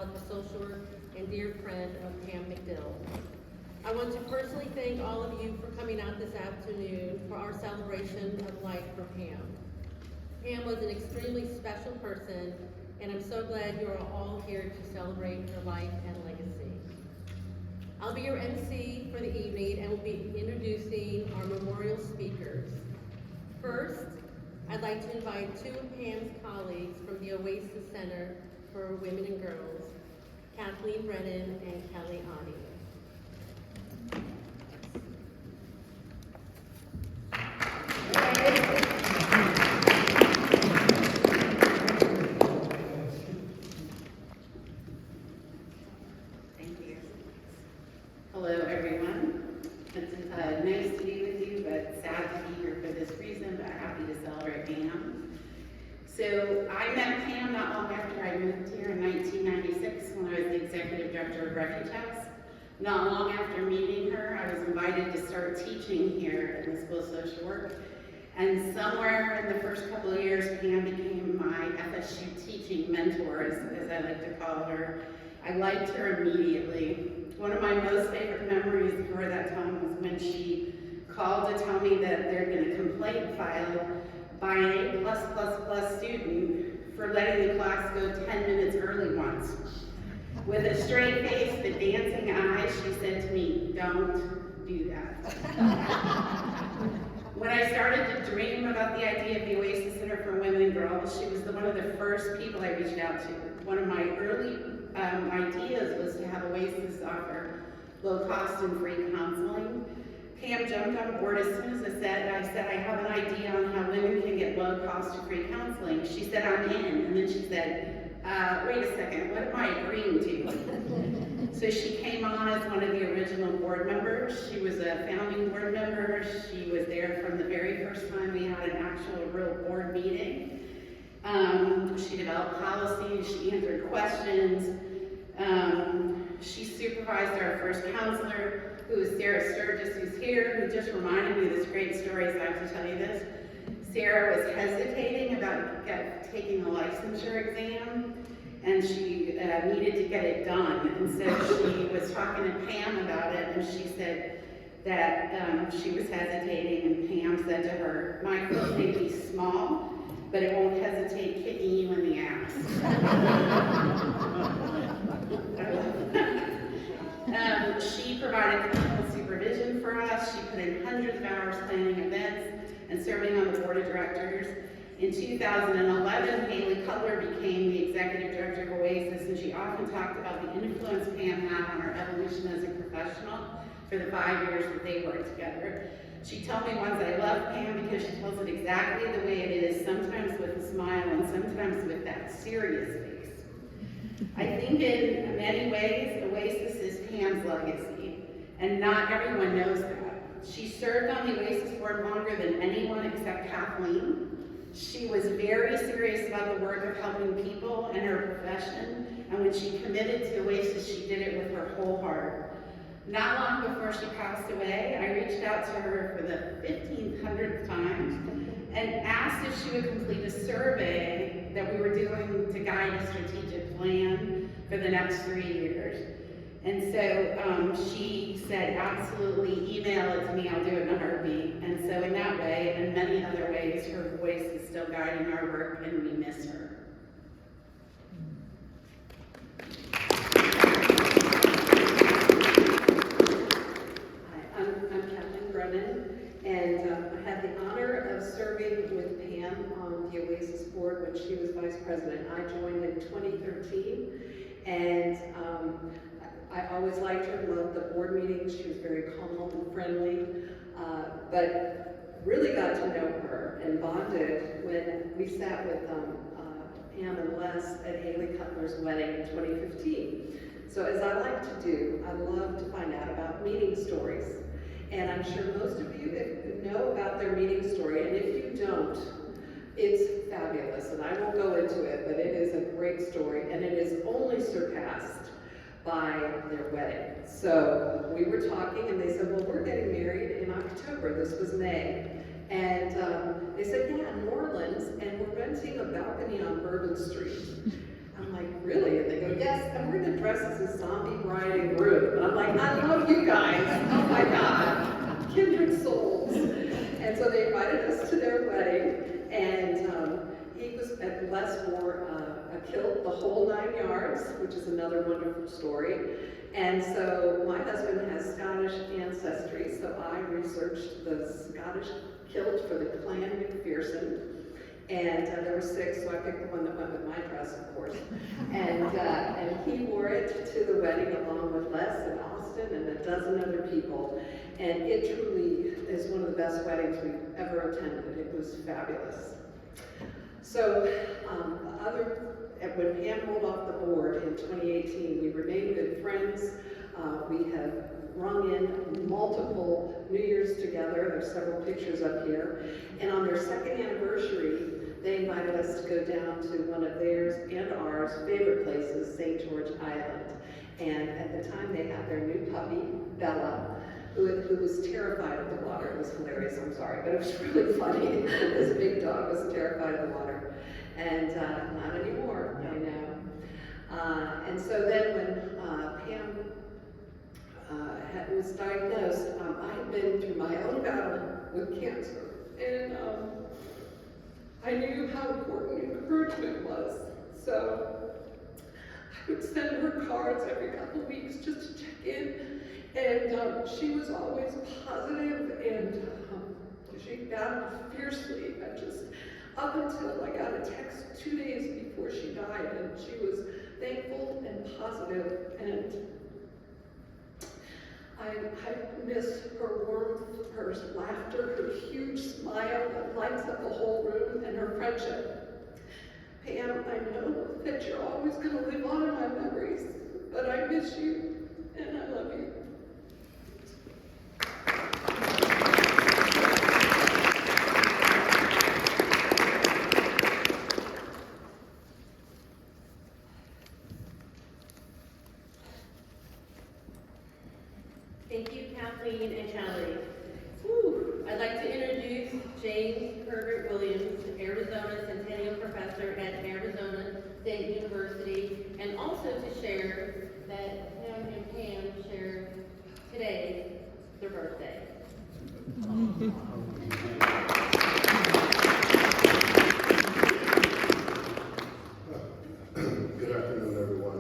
college of social work and dear friend of Pam MacDill. I want to personally thank all of you for coming out this afternoon for our celebration of life for Pam. Pam was an extremely special person, and I'm so glad you are all here to celebrate her life and legacy. I'll be your MC for the evening and will be introducing our memorial speakers. First, I'd like to invite two of Pam's colleagues from the Oasis Center for Women and Girls, Kathleen Brennan and Kelly Ani. Hello, everyone. It's nice to be with you, but sad to be here for this reason, but happy to celebrate Pam. So I met Pam not long after I moved here in 1996 when I was the executive director of Refuge House. Not long after meeting her, I was invited to start teaching here in the School of Social Work. And somewhere in the first couple of years, Pam became my FSU teaching mentor, as I like to call her. I liked her immediately. One of my most favorite memories of her that time was when she called to tell me that there had been a complaint filed by an A+++ student for letting the class go 10 minutes early once. With a straight face but dancing eyes, she said to me, "Don't do that." When I started to dream about the idea of the Oasis Center for Women and Girls, she was one of the first people I reached out to. One of my early ideas was to have Oasis offer low-cost and free counseling. Pam jumped on board as soon as I said, I have an idea on how women can get low-cost and free counseling. She said, "I'm in," and then she said, "Wait a second, what am I agreeing to?" So she came on as one of the original board members. She was a founding board member. She was there from the very first time we had an actual real board meeting. She developed policies, she answered questions. She supervised our first counselor, who was Sarah Sturgis, who's here, who just reminded me of this great story, so I have to tell you this. Sarah was hesitating about taking a licensure exam, and she needed to get it done. And so she was talking to Pam about it, and she said that she was hesitating, and Pam said to her, "My foot may be small, but it won't hesitate kicking you in the ass." She provided clinical supervision for us. She put in hundreds of hours planning events and serving on the board of directors. In 2011, Haley Cutler became the executive director of Oasis, and she often talked about the influence Pam had on her evolution as a professional for the 5 years that they worked together. She told me once, "I love Pam because she tells it exactly the way it is, sometimes with a smile and sometimes with that serious face." I think in many ways, Oasis is Pam's legacy, and not everyone knows that. She served on the Oasis board longer than anyone except Kathleen. She was very serious about the work of helping people and her profession, and when she committed to Oasis, she did it with her whole heart. Not long before she passed away, I reached out to her for the 1,500th time and asked if she would complete a survey that we were doing to guide a strategic plan for the next 3 years. And so she said, "Absolutely, email it to me, I'll do it in a heartbeat." And so in that way, and many other ways, her voice is still guiding our work, and we miss her. And I had the honor of serving with Pam on the Oasis board when she was vice president. I joined in 2013, and I always liked her, loved the board meetings. She was very calm and friendly, but really got to know her and bonded when we sat with Pam and Les at Haley Cutler's wedding in 2015. So as I like to do, I love to find out about meeting stories. And I'm sure most of you know about their meeting story, and if you don't, it's fabulous, and I won't go into it, but it is a great story, and it is only surpassed by their wedding. So we were talking, and they said, "Well, we're getting married in October." This was May. And they said, "Yeah, in New Orleans, and we're renting a balcony on Bourbon Street." I'm like, really? And they go, yes, and we're gonna dress as a zombie bride and groom. And I'm like, I love you guys. Oh my God, kindred souls. And so they invited us to their wedding, and Les wore a kilt, the whole 9 yards, which is another wonderful story. And so my husband has Scottish ancestry, so I researched the Scottish kilt for the Clan MacPherson. And there were 6, so I picked the one that went with my dress, of course. And he wore it to the wedding along with Les and Austin and a dozen other people. And it truly is one of the best weddings we've ever attended. It was fabulous. So when Pam rolled off the board in 2018, we remained good friends. We have rung in multiple New Year's together. There's several pictures up here. And on their 2nd anniversary, they invited us to go down to one of theirs and ours favorite places, St. George Island. And at the time, they had their new puppy, Bella, who was terrified of the water. It was hilarious, I'm sorry, but it was really funny. This big dog was terrified of the water. And not anymore, I know. And so then when Pam was diagnosed, I had been through my own battle with cancer. And I knew how important encouragement was. So I would send her cards every couple of weeks just to check in. And she was always positive, and she battled fiercely. Up until I got a text 2 days before she died, and she was thankful and positive, and I miss her warmth, her laughter, her huge smile that lights up the whole room, and her friendship. Pam, I know that you're always going to live on in my memories, but I miss you, and I love you. Thank you, Kathleen and Kelly. Whew. I'd like to introduce James Herbert Williams, Arizona Centennial Professor at Arizona State University, and also to share that him and Pam share today their birthday. Good afternoon, everyone.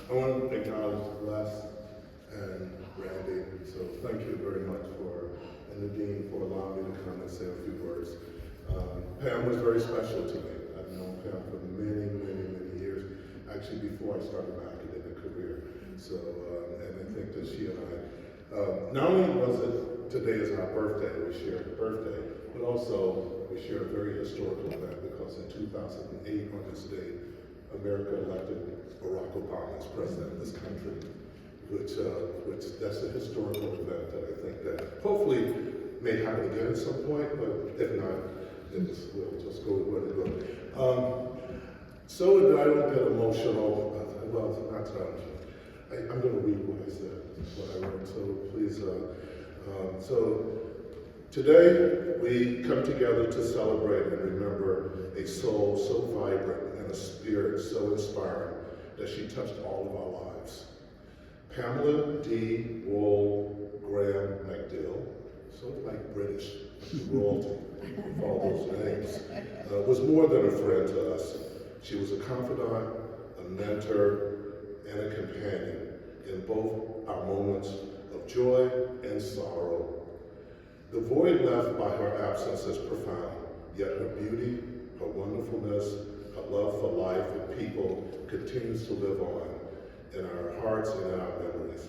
I want to acknowledge Les and Randy, so thank you very much and the Dean for allowing me to come and say a few words. Pam was very special to me. I've known Pam for many, many, many years, actually before I started my academic career. So, and I think that she and I, not only was it today is our birthday, we shared a birthday, but also we shared a very historical event because in 2008 on this day, America elected Barack Obama as president of this country, which that's a historical event that I think that hopefully may happen again at some point, but if not, we'll just go with it goes. So that I don't get emotional, I'm going to read what I said, what I wrote, so please. So today we come together to celebrate and remember a soul so vibrant and a spirit so inspiring that she touched all of our lives. Pamela D. Wold Graham MacDill, sort of like British royalty, all those names, was more than a friend to us. She was a confidant, a mentor, and a companion in both our moments of joy and sorrow. The void left by her absence is profound, yet her beauty, her wonderfulness, her love for life and people continues to live on in our hearts and in our memories.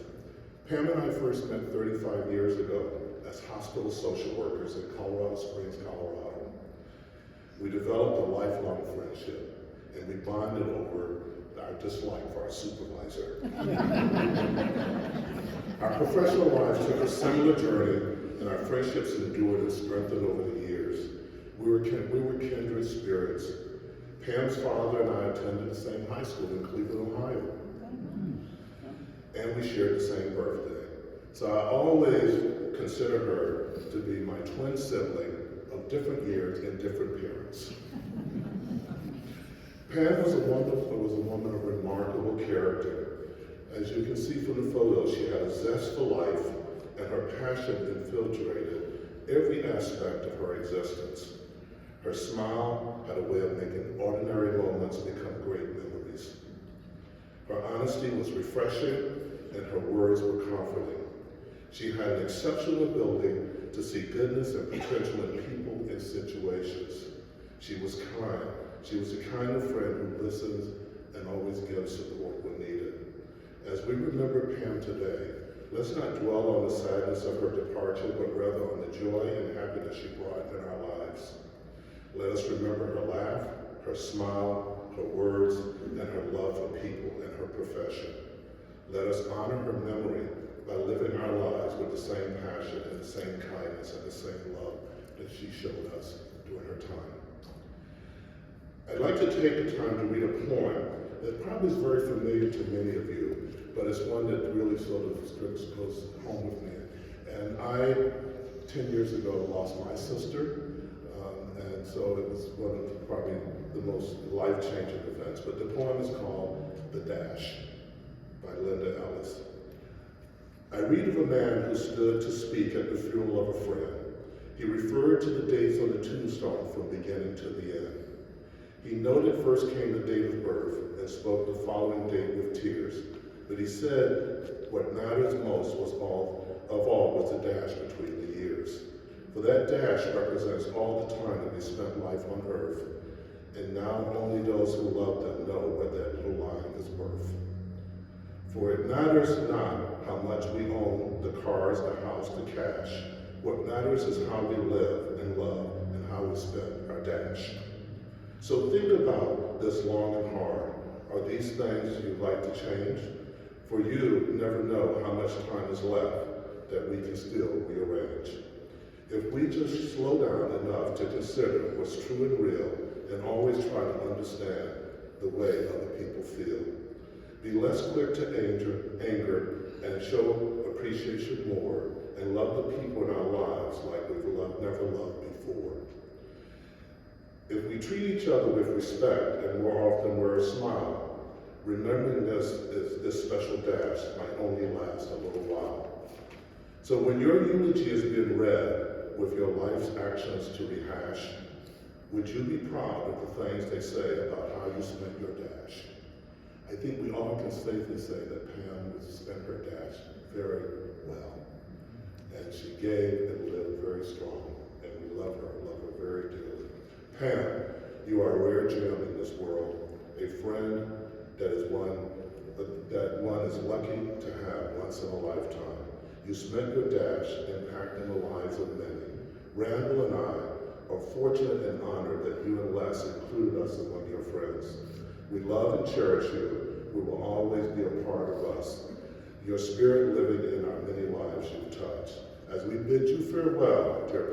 Pam and I first met 35 years ago as hospital social workers in Colorado Springs, Colorado. We developed a lifelong friendship, and we bonded over our dislike for our supervisor. Our professional lives took a similar journey, and our friendships endured and strengthened over the years. We were kindred spirits. Pam's father and I attended the same high school in Cleveland, Ohio. And we shared the same birthday. So I always consider her to be my twin sibling of different years and different parents. Pam was a woman of remarkable character. As you can see from the photos, she had a zest for life, and her passion infiltrated every aspect of her existence. Her smile had a way of making ordinary moments become great memories. Her honesty was refreshing, and her words were comforting. She had an exceptional ability to see goodness and potential in people and situations. She was kind. She was the kind of friend who listens and always gives support when needed. As we remember Pam today, let's not dwell on the sadness of her departure, but rather on the joy and happiness she brought in our lives. Let us remember her laugh, her smile, her words, and her love for people and her profession. Let us honor her memory by living our lives with the same passion and the same kindness and the same love that she showed us during her time. I'd like to take the time to read a poem that probably is very familiar to many of you, but it's one that really sort of goes home with me. And I, 10 years ago, lost my sister, and so it was one of probably the most life-changing events. But the poem is called The Dash by Linda Ellis. I read of a man who stood to speak at the funeral of a friend. He referred to the dates on the tombstone from beginning to the end. He noted first came the date of birth and spoke the following date with tears. But he said what matters most was was the dash between the years. For that dash represents all the time that we spent life on earth. And now only those who love them know what that little line is worth. For it matters not how much we own, the cars, the house, the cash. What matters is how we live and love and how we spend our dash. So think about this long and hard. Are these things you'd like to change? For you never know how much time is left that we can still rearrange. If we just slow down enough to consider what's true and real and always try to understand the way other people feel. Be less quick to anger and show appreciation more and love the people in our lives like we've never loved before. If we treat each other with respect and more often wear a smile, remembering this special dash might only last a little while. So when your eulogy is being read with your life's actions to rehash, would you be proud of the things they say about how you spent your dash? I think we all can safely say that Pam spent her dash very well. And she gave and lived very strong, and we love her very dearly. Pam, you are a rare gem in this world, a friend that one is lucky to have once in a lifetime. You spent your dash impacting the lives of many. Randall and I are fortunate and honored that you and Les included us among your friends. We love and cherish you. We will always be a part of us. Your spirit living in our many lives you touch. As we bid you farewell, dear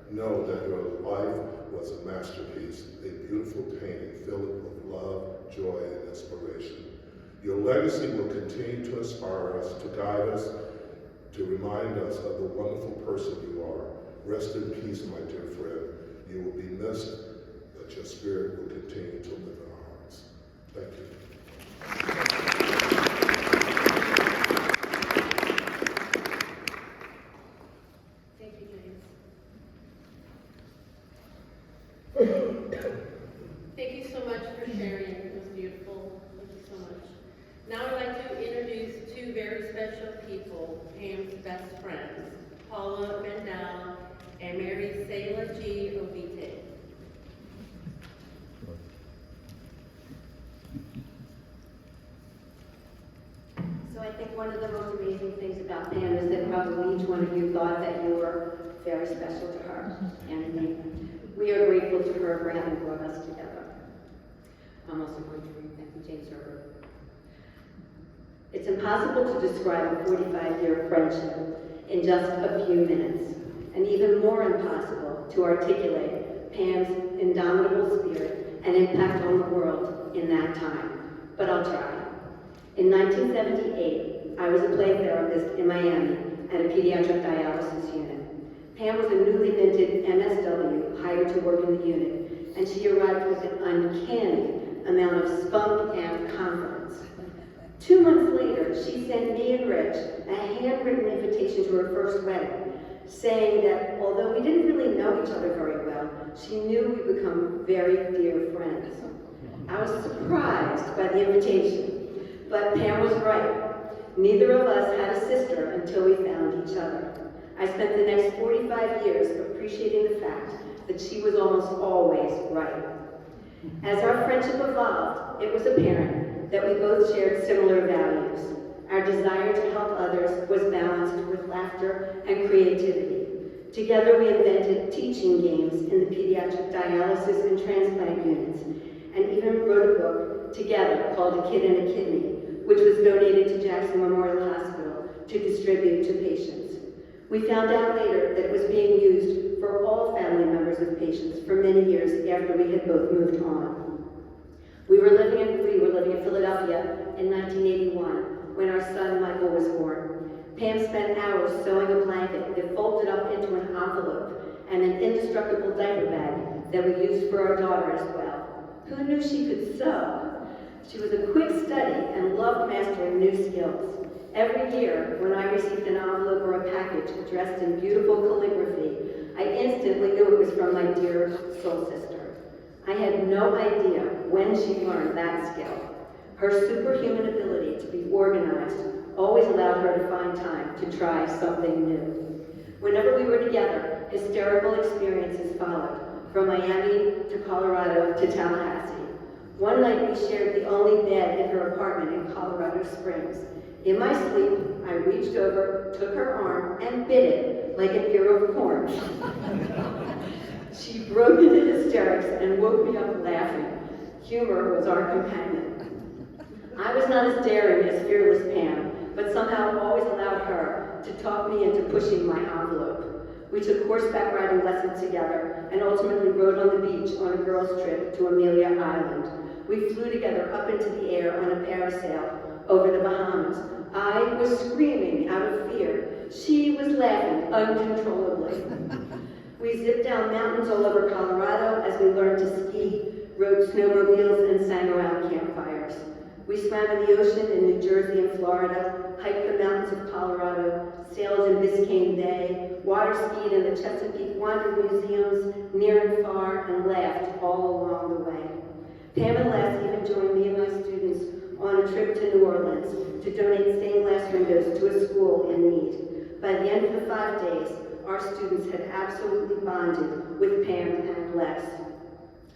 Pam, know that your life was a masterpiece, a beautiful painting filled with love, joy, and inspiration. Your legacy will continue to inspire us, to guide us, to remind us of the wonderful person you are. Rest in peace, my dear friend. You will be missed, but your spirit will continue to live in our hearts. Thank you. Thank you, James. Thank you so much for sharing. It was beautiful. Thank you so much. Now I'd like to introduce two very special people, Pam's best friends, Paula MacDill and Mary Selah G. Ovite. So I think one of the most amazing things about Pam is that probably each one of you thought that you were very special to her. And we are grateful to her for having brought us together. I'm also going to read that from James Herbert. It's impossible to describe a 45-year friendship in just a few minutes, and even more impossible to articulate Pam's indomitable spirit and impact on the world in that time. But I'll try. In 1978, I was a play therapist in Miami at a pediatric dialysis unit. Pam was a newly minted MSW hired to work in the unit, and she arrived with an uncanny amount of spunk and confidence. 2 months later, she sent me and Rich a handwritten invitation to her first wedding, saying that although we didn't really know each other very well, she knew we'd become very dear friends. I was surprised by the invitation, but Pam was right. Neither of us had a sister until we found each other. I spent the next 45 years appreciating the fact that she was almost always right. As our friendship evolved, it was apparent that we both shared similar values. Our desire to help others was balanced with laughter and creativity. Together we invented teaching games in the pediatric dialysis and transplant units, and even wrote a book together called A Kid and a Kidney, which was donated to Jackson Memorial Hospital to distribute to patients. We found out later that it was being used for all family members of patients for many years after we had both moved on. We were living in Philadelphia in 1981 when our son Michael was born. Pam spent hours sewing a blanket that folded up into an envelope and an indestructible diaper bag that we used for our daughter as well. Who knew she could sew? She was a quick study and loved mastering new skills. Every year, when I received an envelope or a package addressed in beautiful calligraphy, I instantly knew it was from my dear soul sister. I had no idea when she learned that skill. Her superhuman ability to be organized always allowed her to find time to try something new. Whenever we were together, hysterical experiences followed, from Miami to Colorado to Tallahassee. One night we shared the only bed in her apartment in Colorado Springs. In my sleep, I reached over, took her arm, and bit it like an ear of corn. She broke into hysterics and woke me up laughing. Humor was our companion. I was not as daring as fearless Pam, but somehow always allowed her to talk me into pushing my envelope. We took horseback riding lessons together and ultimately rode on the beach on a girls' trip to Amelia Island. We flew together up into the air on a parasail over the Bahamas. I was screaming out of fear. She was laughing uncontrollably. We zipped down mountains all over Colorado as we learned to ski, rode snowmobiles, and sang around campfires. We swam in the ocean in New Jersey and Florida, hiked the mountains of Colorado, sailed in Biscayne Bay, water skied in the Chesapeake, wandered museums near and far, and laughed all along the way. Pam and Les even joined me and my students on a trip to New Orleans to donate stained glass windows to a school in need. By the end of the 5 days, our students had absolutely bonded with Pam and Les.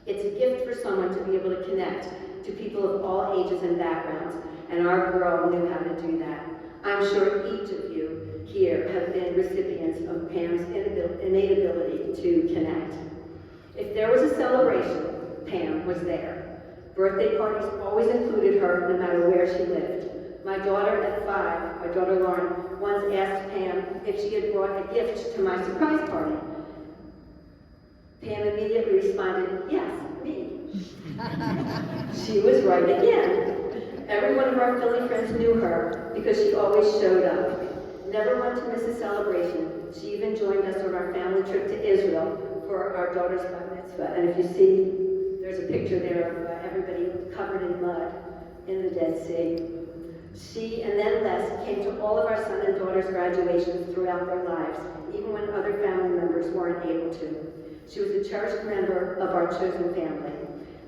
It's a gift for someone to be able to connect to people of all ages and backgrounds, and our girl knew how to do that. I'm sure each of you here have been recipients of Pam's innate ability to connect. If there was a celebration, Pam was there. Birthday parties always included her, no matter where she lived. My daughter at 5, my daughter Lauren, once asked Pam if she had brought a gift to my surprise party. Pam immediately responded, "Yes, me." She was right again. Every one of our Philly friends knew her because she always showed up. Never one to miss a celebration. She even joined us on our family trip to Israel for our daughter's bar mitzvah. And if you see, there's a picture there of everybody covered in mud in the Dead Sea. She and then Les came to all of our son and daughter's graduations throughout their lives, even when other family members weren't able to. She was a cherished member of our chosen family.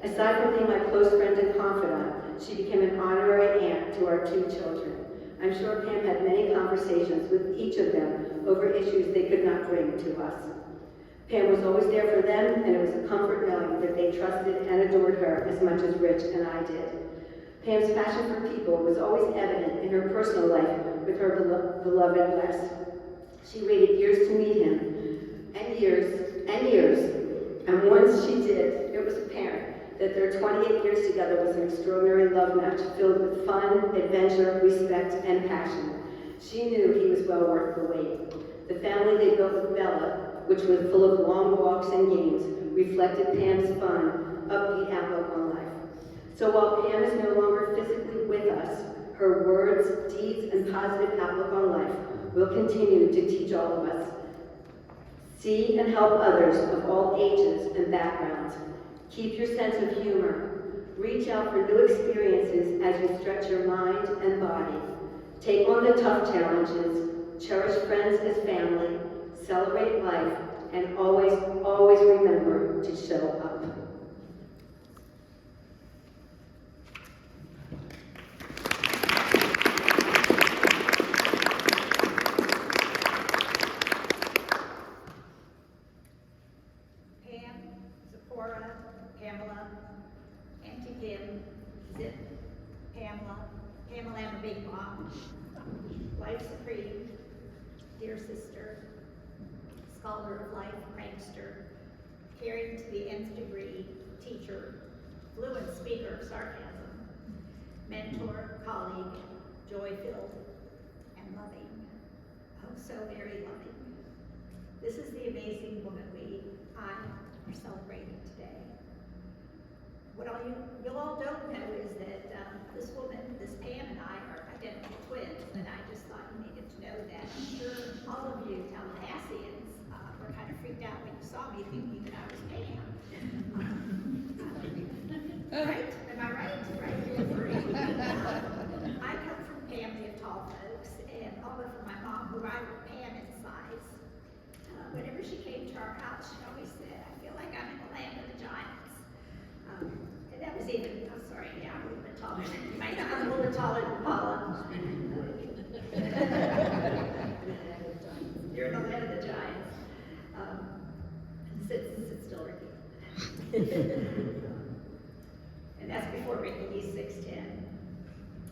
Aside from being my close friend and confidant, she became an honorary aunt to our 2 children. I'm sure Pam had many conversations with each of them over issues they could not bring to us. Pam was always there for them, and it was a comfort knowing that they trusted and adored her as much as Rich and I did. Pam's passion for people was always evident in her personal life with her beloved Les. She waited years to meet him, and years, and years. And once she did, it was apparent that their 28 years together was an extraordinary love match filled with fun, adventure, respect, and passion. She knew he was well worth the wait. The family they built with Bella, which was full of long walks and games, reflected Pam's fun, upbeat outlook on life. So while Pam is no longer physically with us, her words, deeds, and positive outlook on life will continue to teach all of us. See and help others of all ages and backgrounds. Keep your sense of humor. Reach out for new experiences as you stretch your mind and body. Take on the tough challenges, cherish friends as family, celebrate life, and always, always remember to show up. Pam, Zipporah, Pamela, Auntie Kim, Zip, Pamela, Pamela and the Big Mom, Life Supreme, dear sister, scholar of life, prankster, carrying to the nth degree, teacher, fluent speaker of sarcasm, mentor, colleague, joy-filled, and loving, oh so very loving. This is the amazing woman I are celebrating today. What you all don't know is that this woman, this Pam and I are identical twins, and I just thought you needed to know that. I'm sure all of you Tallahasseans were kind of freaked out when you saw me thinking that I was Pam. Right? Am I right? Right? I come from a family of tall folks, and all but for my mom, who rivaled Pam in size. Whenever she came to our house, she always said, I feel like I'm in the land of the giants. And that was even, I'm sorry, yeah, I'm a little bit taller than you might know, I'm a little bit taller than Paula. You're in the land of the giants. Sit still, Ricky. And that's before Ricky, he's 6'10".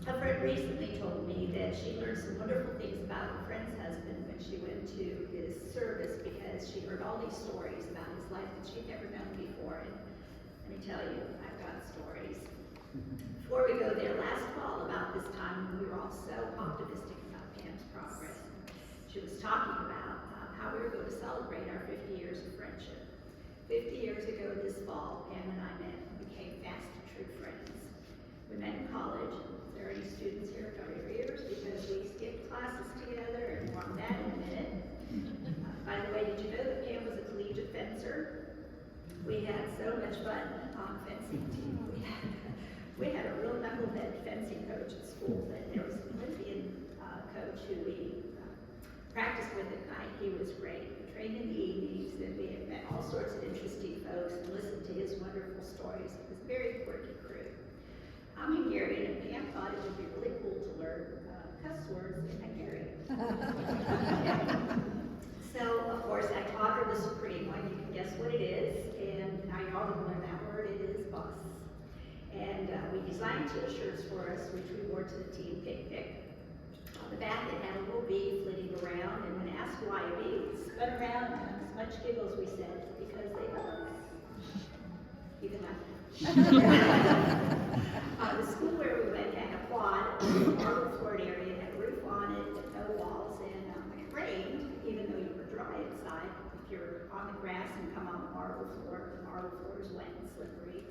A friend recently told me that she learned some wonderful things about her friend's husband when she went to his service, because she heard all these stories about his life that she'd never known before. And let me tell you, I've got stories. Before we go there, last fall about this time, we were all so optimistic about Pam's progress. She was talking about how we were going to celebrate our 50 years of friendship. 50 years ago this fall, Pam and I met and became fast and true friends. We met in college. There are any students here cover your ears because we skipped classes together, and more on that in a minute. By the way, did you know that Pam was a collegiate fencer? We had so much fun on fencing team. We had a real knucklehead fencing coach at school, and there was an Olympian coach who we practiced with at night. He was great. We trained in the evenings, and we had met all sorts of interesting folks and listened to his wonderful stories. It was a very quirky crew. I'm Hungarian, and Pam thought it would be really cool to learn cuss words in Hungarian. So, of course, I taught her the supreme one. You can guess what it is, and now you're all going to learn that word. It is bus. And we designed t-shirts for us, which we wore to the team picnic. On the back, it had a little bee flitting around, and when asked why a bee, it spun around, and as much giggles, we said, because they love us. You can laugh. The school where we went had a quad, a marble floored area, had a roof on it, but no walls, and when it rained, even though you were dry inside, if you're on the grass and come on the marble floor is wet and slippery.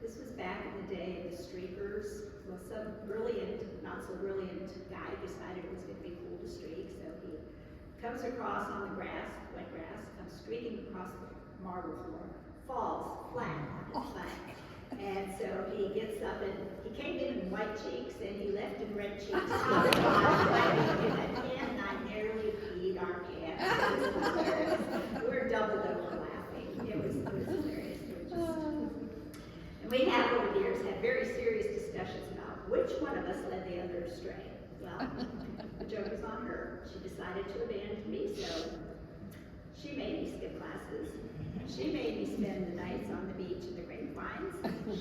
This was back in the day of the streakers. Well, some brilliant, not so brilliant guy decided it was going to be cool to streak, so he comes across on the grass, wet grass, comes streaking across the marble floor, falls flat on his back. And so he gets up, and he came in white cheeks, and he left in red cheeks. And I nearly peed our pants. We were doubled over laughing. It was hilarious. And we have, over the years, had very serious discussions about which one of us led the other astray. Well, the joke is on her. She decided to abandon me, so she made me skip classes. She made me spend the nights on the beach in the grapevines.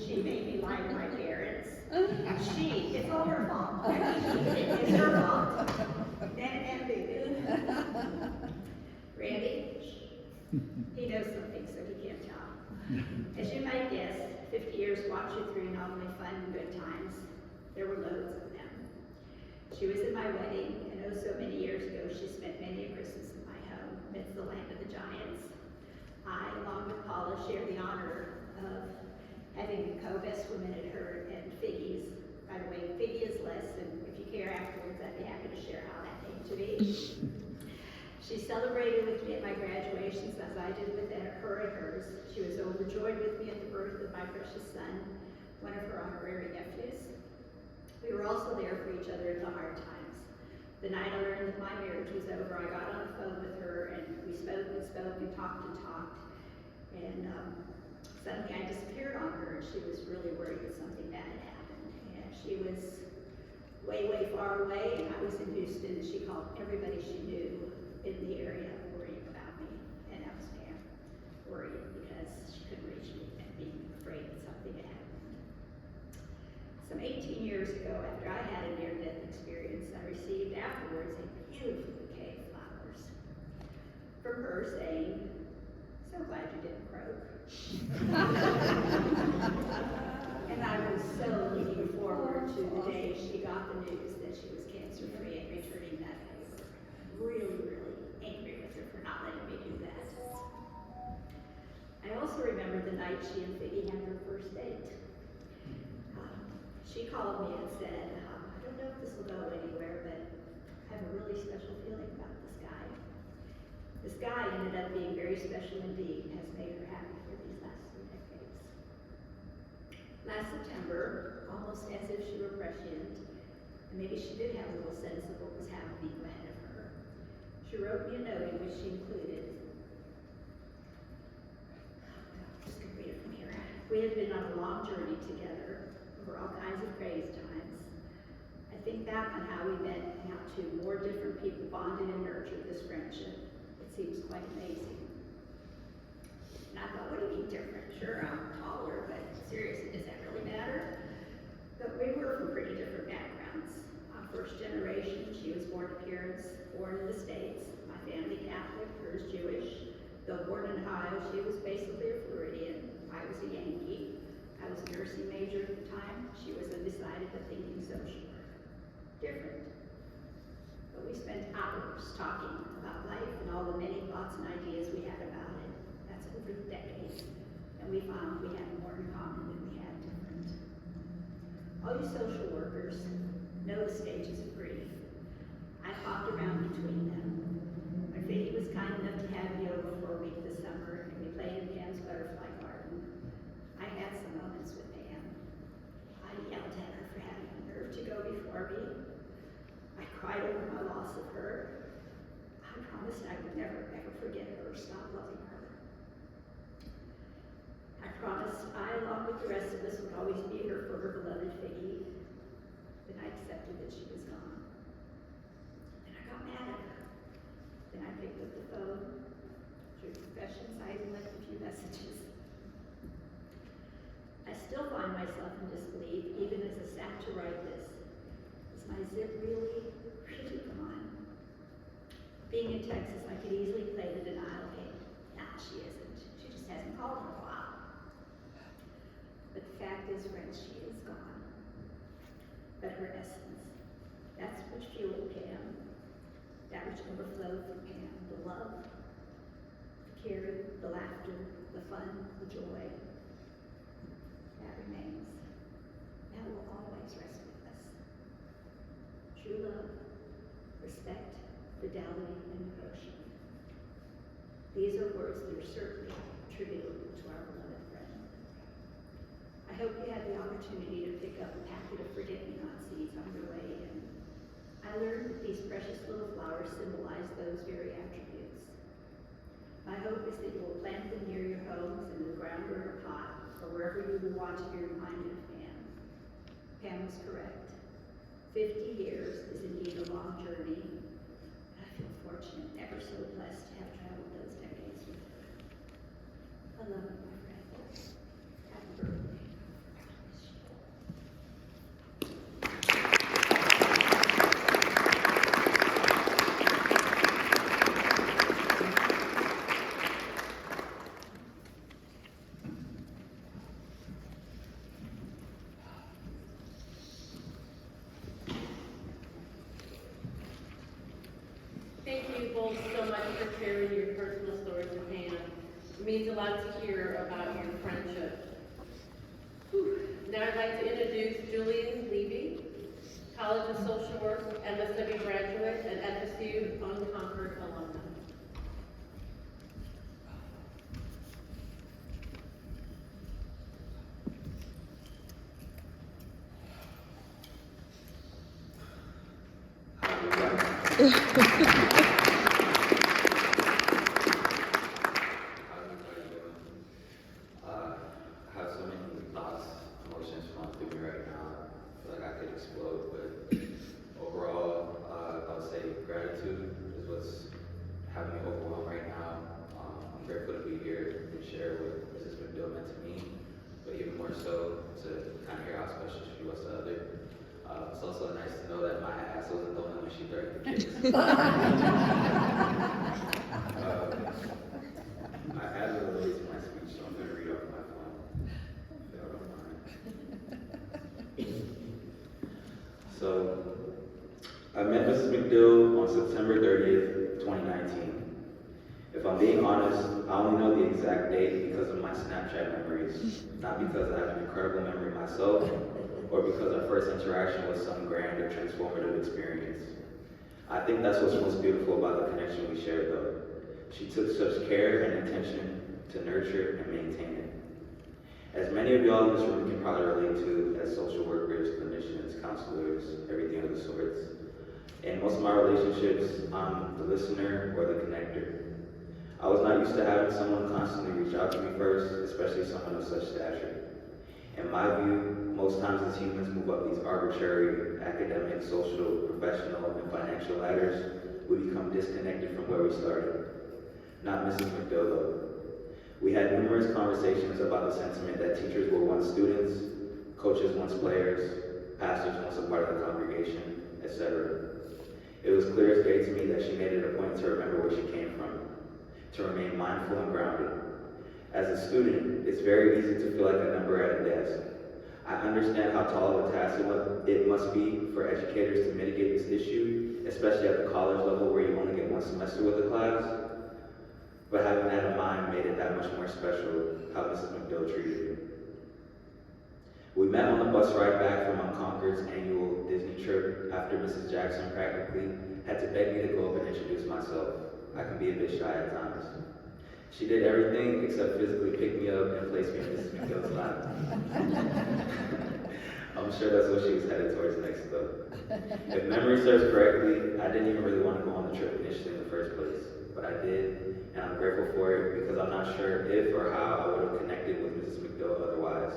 She made me lie to my parents. It's all her fault. It's her fault. And baby. Randy, he knows something, so he can't tell. As you might guess, 50 years walked you through not only fun and good times, there were loads of them. She was at my wedding, and oh so many years ago, she spent many a Christmas in my home, amidst the land of the giants. I, along with Paula, share the honor of having the co-best women at her and Figgy's. By the way, Figgy is less, and if you care afterwards, I'd be happy to share how that came to be. She celebrated with me at my graduations as I did with her and hers. She was overjoyed with me at the birth of my precious son. one of her honorary nephews. We were also there for each other in the hard times. The night I learned that my marriage was over, I got on the phone with her, and we spoke and spoke and talked and talked. And suddenly I disappeared on her, and she was really worried that something bad had happened. And she was way, way far away, and I was in Houston, and she called everybody she knew in the area worrying about me. And I was Pam, worried because she couldn't reach me and being afraid that something had happened. Some 18 years ago, after I had a near-death experience, I received afterwards a beautiful bouquet of flowers from her saying, "So glad you didn't croak." And I was so looking forward to the day she got the news that she was cancer-free and returning that paper. Really, really angry with her for not letting me do that. I also remember the night she and Figgy had their first date. She called me and said, "I don't know if this will go anywhere, but I have a really special feeling about this guy." This guy ended up being very special indeed, and has made her happy for these last 3 decades. Last September, almost as if she were prescient, and maybe she did have a little sense of what was happening ahead of her, she wrote me a note in which she included, just gonna read it from here. "We had been on a long journey together over all kinds of crazy times. I think back on how we met and how 2 more different people bonded and nurtured this friendship. It seems quite amazing." And I thought, what do you mean different? Sure, I'm taller, but seriously, does that really matter? But we were from pretty different backgrounds. I'm first generation. She was born in the States. My family Catholic, hers Jewish. Though born in Ohio, she was basically a Floridian. I was a Yankee. I was a nursing major at the time. She was undecided but thinking social work. Different. But we spent hours talking about life and all the many thoughts and ideas we had about it. That's over the decades. And we found we had more in common than we had different. All you social workers know the stages of grief. I hopped around between them. When Figgy was kind enough to have me over for a week this summer, and we played in Pam's butterfly garden, I had some moments with Pam. I yelled at her for having the nerve to go before me. I cried over my loss of her. I promised I would never, ever forget her or stop loving her. I promised I, along with the rest of us, would always be here for her beloved Figgy. Then I accepted that she was gone. And I got mad at her. Then I picked up the phone, drew confessions, I even left a few messages. I still find myself in disbelief, even as I sat to write this. Is my zip really gone? Being in Texas, I could easily play the denial game. Nah, she isn't. She just hasn't called in a while. But the fact is, friends, she is gone. But her essence, that's which fueled Pam, that which overflowed from Pam, the love, the caring, the laughter, the fun, the joy, that remains. That will always rest with us. True love, respect, fidelity, and devotion. These are words that are certainly attributable to our beloved friend. I hope you had the opportunity to pick up a packet of forget-me-not seeds on your way in. I learned that these precious little flowers symbolize those very attributes. My hope is that you will plant them near your homes, in the ground or in a pot, or wherever you will want to be reminded of Pam. Pam was correct. 50 years is indeed a long journey, and I feel fortunate, ever so blessed to have traveled those decades with her. I love you, my friend. Happy birthday. God bless you. Thank you both so much for sharing your personal stories with Pam. It means a lot to hear about your friendship. Whew. Now I'd like to introduce Julian Levy, College of Social Work, MSW graduate, and FSU Unconquered alumna. I have so many thoughts, emotions flowing through me right now. I feel like I could explode, but overall, I would say gratitude is what's having me overwhelmed right now. I'm grateful to be here and share what Mrs. MacDill meant to me, but even more so to kind of hear how special she was to others. It's also nice to know that my ass wasn't the only one she threatened the kids. I added a little to my speech, so I'm going to read off my phone, if y'all don't mind. So, I met Mrs. MacDill on September 30th, 2019. If I'm being honest, I only know the exact date because of my Snapchat memories, not because I have an incredible memory myself, or because our first interaction was some grand or transformative experience. I think that's what's most beautiful about the connection we shared though. She took such care and attention to nurture and maintain it. As many of y'all in this room can probably relate to as social workers, clinicians, counselors, everything of the sorts. In most of my relationships, I'm the listener or the connector. I was not used to having someone constantly reach out to me first, especially someone of such stature. In my view, most times as humans move up these arbitrary academic, social, professional, and financial ladders, we become disconnected from where we started. Not Mrs. MacDill though. We had numerous conversations about the sentiment that teachers were once students, coaches once players, pastors once a part of the congregation, etc. It was clear as day to me that she made it a point to remember where she came from, to remain mindful and grounded. As a student, it's very easy to feel like a number at a desk. I understand how tall of a task it must be for educators to mitigate this issue, especially at the college level where you only get one semester with a class. But having that in mind made it that much more special how Mrs. MacDill treated me. We met on the bus ride back from Concord's annual Disney trip after Mrs. Jackson practically had to beg me to go up and introduce myself. I can be a bit shy at times. She did everything except physically pick me up and place me in Mrs. MacDill's lap. I'm sure that's what she was headed towards next though. If memory serves correctly, I didn't even really want to go on the trip initially in the first place, but I did, and I'm grateful for it because I'm not sure if or how I would have connected with Mrs. MacDill otherwise.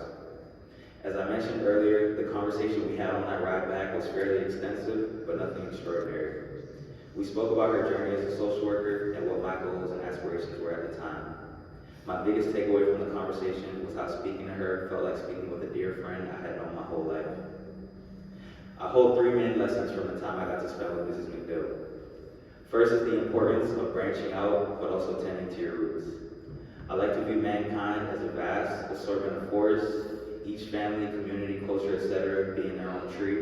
As I mentioned earlier, the conversation we had on that ride back was fairly extensive, but nothing extraordinary. We spoke about her journey as a social worker and what my goals and aspirations were at the time. My biggest takeaway from the conversation was how speaking to her felt like speaking with a dear friend I had known my whole life. I hold three main lessons from the time I got to spend with Mrs. MacDill. First is the importance of branching out, but also tending to your roots. I like to view mankind as a vast assortment of forests, each family, community, culture, etc. being their own tree,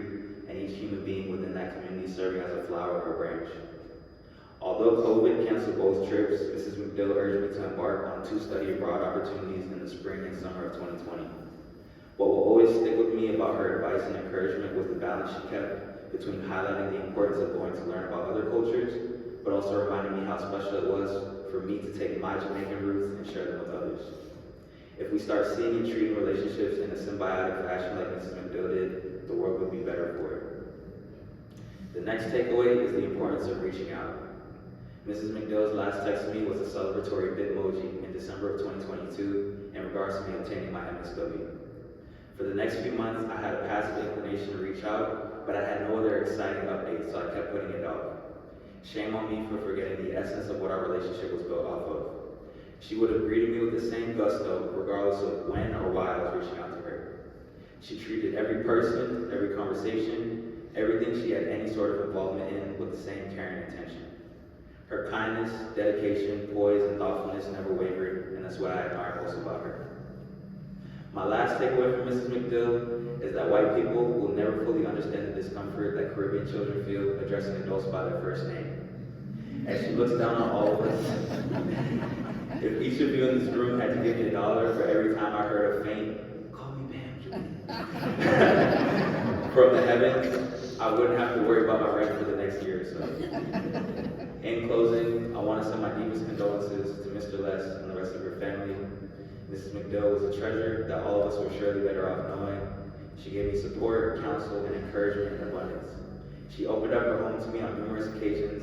and each human being within that community serving as a flower or a branch. Although COVID canceled both trips, Mrs. MacDill urged me to embark on 2 study abroad opportunities in the spring and summer of 2020. What will always stick with me about her advice and encouragement was the balance she kept between highlighting the importance of going to learn about other cultures, but also reminding me how special it was for me to take my Jamaican roots and share them with others. If we start seeing and treating relationships in a symbiotic fashion like Mrs. MacDill did, the world would be better for it. The next takeaway is the importance of reaching out. Mrs. MacDill's last text to me was a celebratory Bitmoji in December of 2022 in regards to me obtaining my MSW. For the next few months, I had a passive inclination to reach out, but I had no other exciting updates, so I kept putting it off. Shame on me for forgetting the essence of what our relationship was built off of. She would have greeted me with the same gusto, regardless of when or why I was reaching out to her. She treated every person, every conversation, everything she had any sort of involvement in with the same caring intention. Her kindness, dedication, poise, and thoughtfulness never wavered, and that's what I admire most about her. My last takeaway from Mrs. MacDill is that white people will never fully understand the discomfort that Caribbean children feel addressing adults by their first name. As she looks down on all of us, if each of you in this room had to give me $1 for every time I heard a faint, "Call me Pam," from the heavens, I wouldn't have to worry about my rent for the next year or so. In closing, I want to send my deepest condolences to Mr. Les and the rest of her family. Mrs. MacDill was a treasure that all of us were surely better off knowing. She gave me support, counsel, and encouragement in abundance. She opened up her home to me on numerous occasions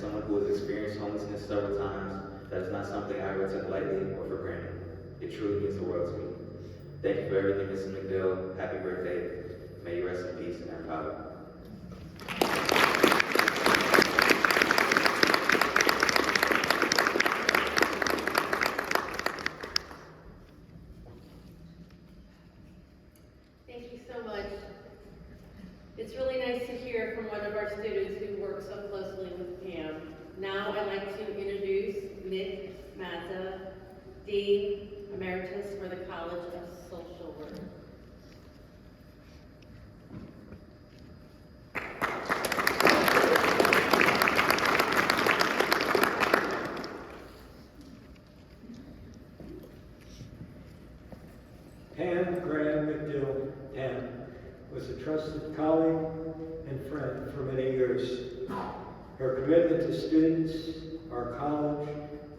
someone who has experienced homelessness several times, that is not something I ever took lightly or for granted. It truly means the world to me. Thank you for everything, Mrs. MacDill. Happy birthday. May you rest in peace and power. Thank you so much. It's really nice to hear from one of our students who works so closely with Pam. Now I'd like to introduce Nick Mazza, Dean Emeritus for the College of Social Work. Pam MacDill Pam was a trusted colleague and friend for many years. Her commitment to students, our college,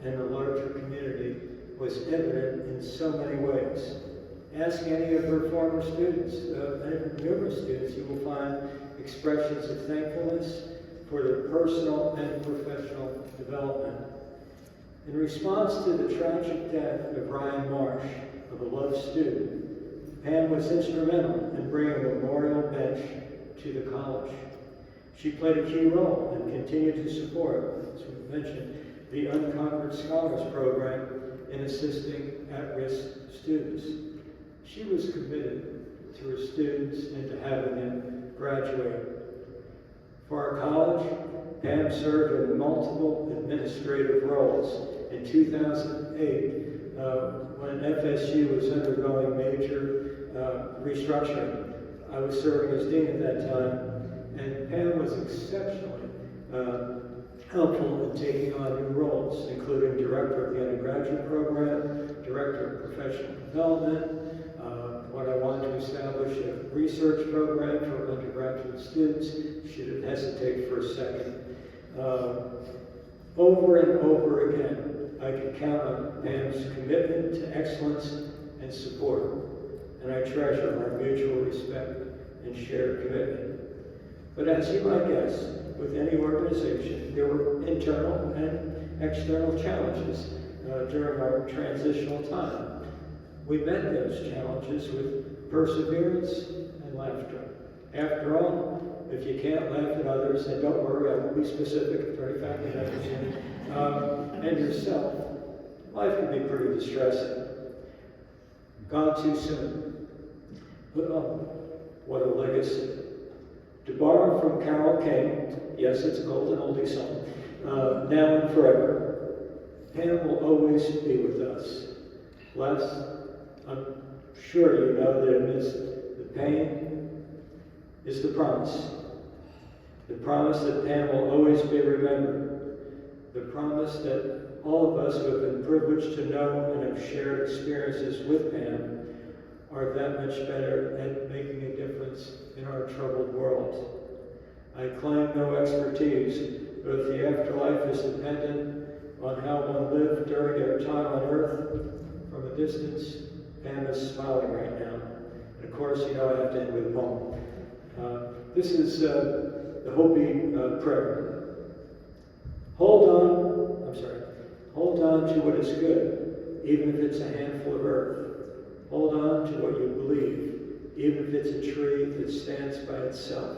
and the larger community was evident in so many ways. Ask any of her former students, numerous students, you will find expressions of thankfulness for their personal and professional development. In response to the tragic death of Ryan Marsh, a beloved student, Pam was instrumental in bringing a memorial bench to the college. She played a key role and continued to support, as we mentioned, the Unconquered Scholars Program in assisting at-risk students. She was committed to her students and to having them graduate. For our college, Pam served in multiple administrative roles. In 2008, when FSU was undergoing major restructuring, I was serving as dean at that time, and Pam was exceptionally helpful in taking on new roles, including director of the undergraduate program, director of professional development. When I wanted to establish a research program for undergraduate students, she didn't hesitate for a second. Over and over again, I could count on Pam's commitment to excellence and support, and I treasure our mutual respect and shared commitment. But as you might guess, with any organization, there were internal and external challenges during our transitional time. We met those challenges with perseverance and laughter. After all, if you can't laugh at others, then don't worry, I won't be specific if there are any family members in, and yourself, life can be pretty distressing. Gone too soon. But oh, what a legacy. To borrow from Carole King, yes, it's a golden oldie song, now and forever, Pam will always be with us. Les, I'm sure you know that amidst the pain is the promise. The promise that Pam will always be remembered. The promise that all of us who have been privileged to know and have shared experiences with Pam are that much better at making a difference in our troubled world. I claim no expertise, but if the afterlife is dependent on how one lived during their time on earth, from a distance, Pam is smiling right now. And of course, you know I have to end with a poem. This is the Hopi prayer. Hold on to what is good, even if it's a handful of earth. Hold on to what you believe, even if it's a tree that stands by itself.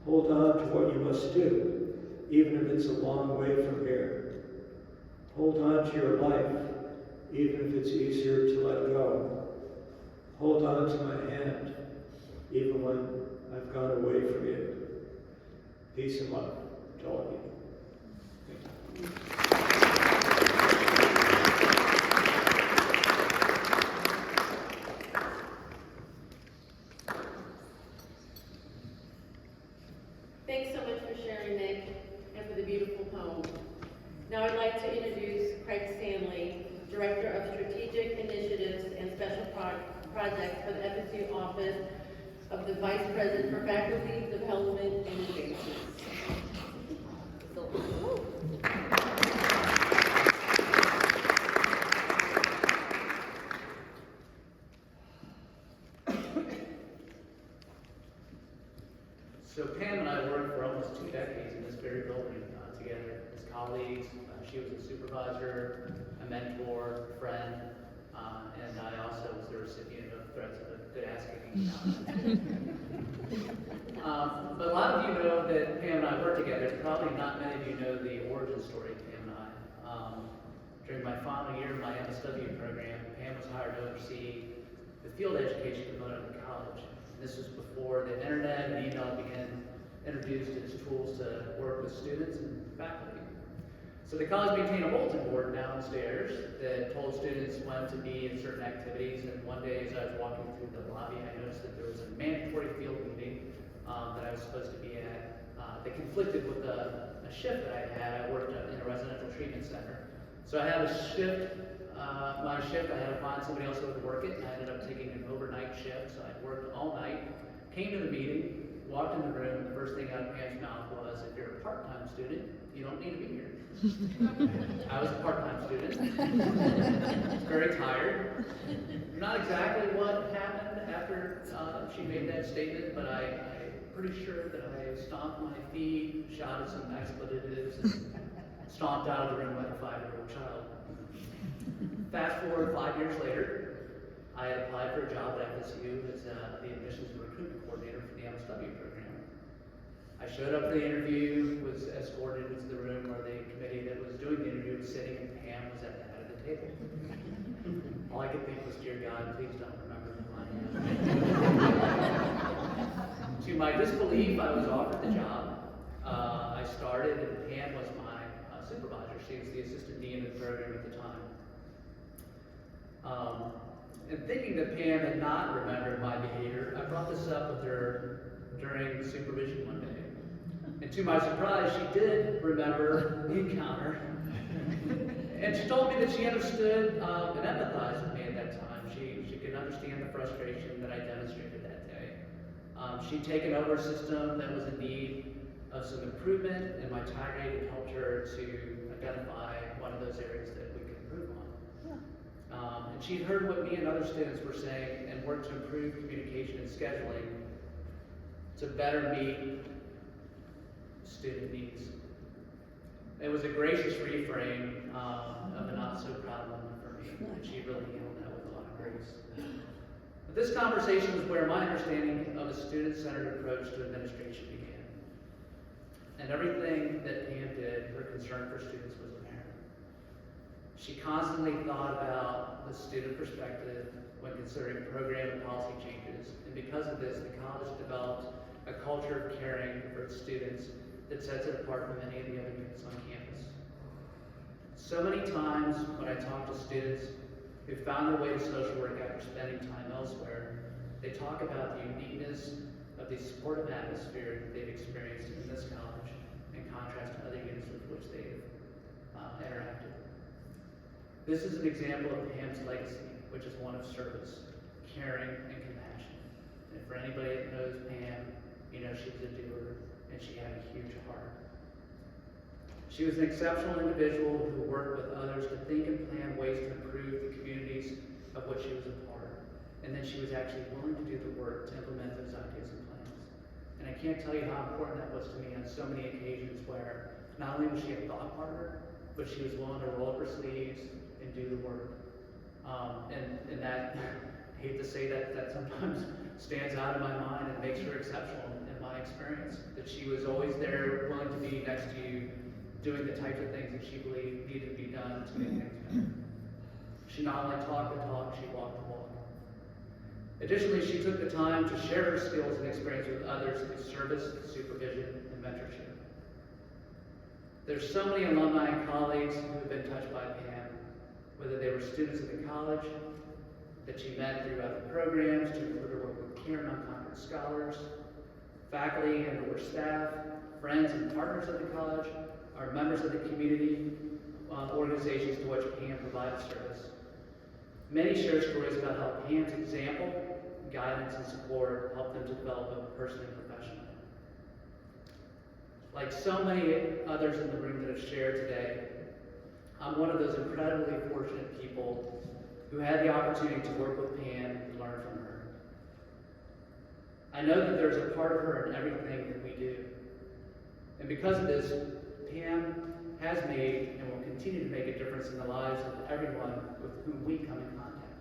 Hold on to what you must do, even if it's a long way from here. Hold on to your life, even if it's easier to let go. Hold on to my hand, even when I've gone away from you. Peace and love to all of you. Thanks so much for sharing, Nick, and for the beautiful poem. Now I'd like to introduce Craig Stanley, Director of Strategic Initiatives and Special Projects for the FSU Office of the Vice President for Faculty Development and Advancements. So Pam and I worked for almost 2 decades in this very building together. colleagues. She was a supervisor, a mentor, a friend, and I also was the recipient of threats of a good ass kicking. But a lot of you know that Pam and I work together. Probably not many of you know the origin story of Pam and I. During my final year of my MSW program, Pam was hired to oversee the field education component of the college. This was before the internet and email began introduced as tools to work with students and faculty. So the college maintained a bulletin board downstairs that told students when to be in certain activities. And one day, as I was walking through the lobby, I noticed that there was a mandatory field meeting that I was supposed to be at that conflicted with a shift that I had. I worked in a residential treatment center. So I had a shift, my shift, I had to find somebody else who would work it, and I ended up taking an overnight shift. So I worked all night, came to the meeting, walked in the room, the first thing out of Pam's mouth was, if you're a part-time student, you don't need to be here. I was a part-time student. Very tired. Not exactly what happened after she made that statement, but I'm pretty sure that I stomped my feet, shouted some expletives, and stomped out of the room like a 5-year-old child. Fast forward 5 years later, I had applied for a job at FSU as the admissions and recruitment coordinator for the MSW program. I showed up for the interview, was escorted into the room where the committee that was doing the interview was sitting, and Pam was at the head of the table. All I could think was, dear God, please don't remember who I am. To my disbelief, I was offered the job. I started, and Pam was my supervisor. She was the assistant dean of the program at the time. And thinking that Pam had not remembered my behavior, I brought this up with her during supervision one day. And to my surprise, she did remember the encounter. And she told me that she understood and empathized with me at that time. She could understand the frustration that I demonstrated that day. She'd taken over a system that was in need of some improvement, and my tirade had helped her to identify one of those areas that we could improve on. And she'd heard what me and other students were saying and worked to improve communication and scheduling to better meet student needs. It was a gracious reframe of a not-so-proud moment for me, and she really handled that with a lot of grace. But this conversation was where my understanding of a student-centered approach to administration began. And everything that Pam did, her concern for students was apparent. She constantly thought about the student perspective when considering program and policy changes, and because of this, the college developed a culture of caring for its students that sets it apart from many of the other units on campus. So many times when I talk to students who found their way to social work after spending time elsewhere, they talk about the uniqueness of the supportive atmosphere that they've experienced in this college in contrast to other units with which they've interacted. This is an example of Pam's legacy, which is one of service, caring, and compassion. And for anybody that knows Pam, you know she was a doer, and she had a huge heart. She was an exceptional individual who worked with others to think and plan ways to improve the communities of which she was a part. And then she was actually willing to do the work to implement those ideas and plans. And I can't tell you how important that was to me on so many occasions where not only was she a thought partner, but she was willing to roll up her sleeves and do the work. And that, I hate to say that sometimes stands out in my mind and makes her exceptional in my experience. That she was always there, willing to be next to you, doing the types of things that she believed needed to be done to make things better. She not only talked the talk, she walked the walk. Additionally, she took the time to share her skills and experience with others through service, supervision, and mentorship. There's so many alumni and colleagues who have been touched by Pam, whether they were students at the college, that she met through other programs, to include her work with Care and Unconquered Scholars, faculty and or staff, friends and partners of the college, or members of the community organizations to which Pam provided service. Many share stories about how Pam's example, guidance, and support helped them to develop both personally and professionally. Like so many others in the room that have shared today, I'm one of those incredibly fortunate people who had the opportunity to work with Pam and learn from her. I know that there's a part of her in everything that we do. And because of this, Pam has made and will continue to make a difference in the lives of everyone with whom we come in contact.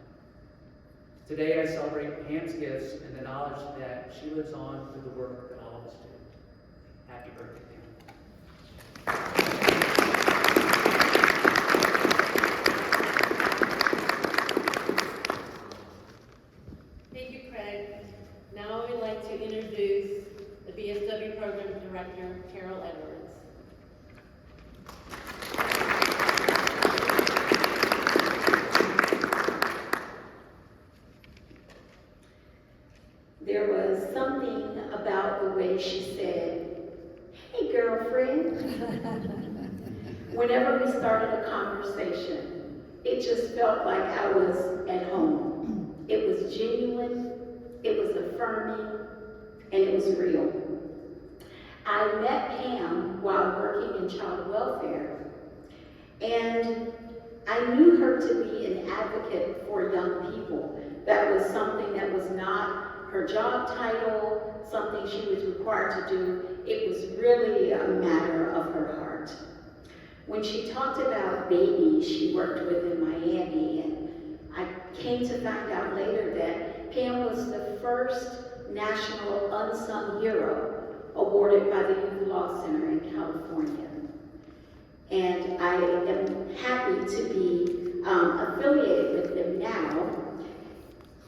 Today I celebrate Pam's gifts and the knowledge that she lives on through the work that all of us do. Happy birthday, Pam. Thank you, Craig. Now I would like to introduce the BSW Program Director, Carol Edwards. There was something about the way she said, "Hey, girlfriend." Whenever we started a conversation, it just felt like I was at home. It was genuine, it was affirming, and it was real. I met Pam while working in child welfare, and I knew her to be an advocate for young people. That was something that was not her job title, something she was required to do. It was really a matter of her heart. When she talked about babies she worked with in Miami, and I came to find out later that Pam was the first national unsung hero awarded by the Youth Law Center in California. And I am happy to be affiliated with them now.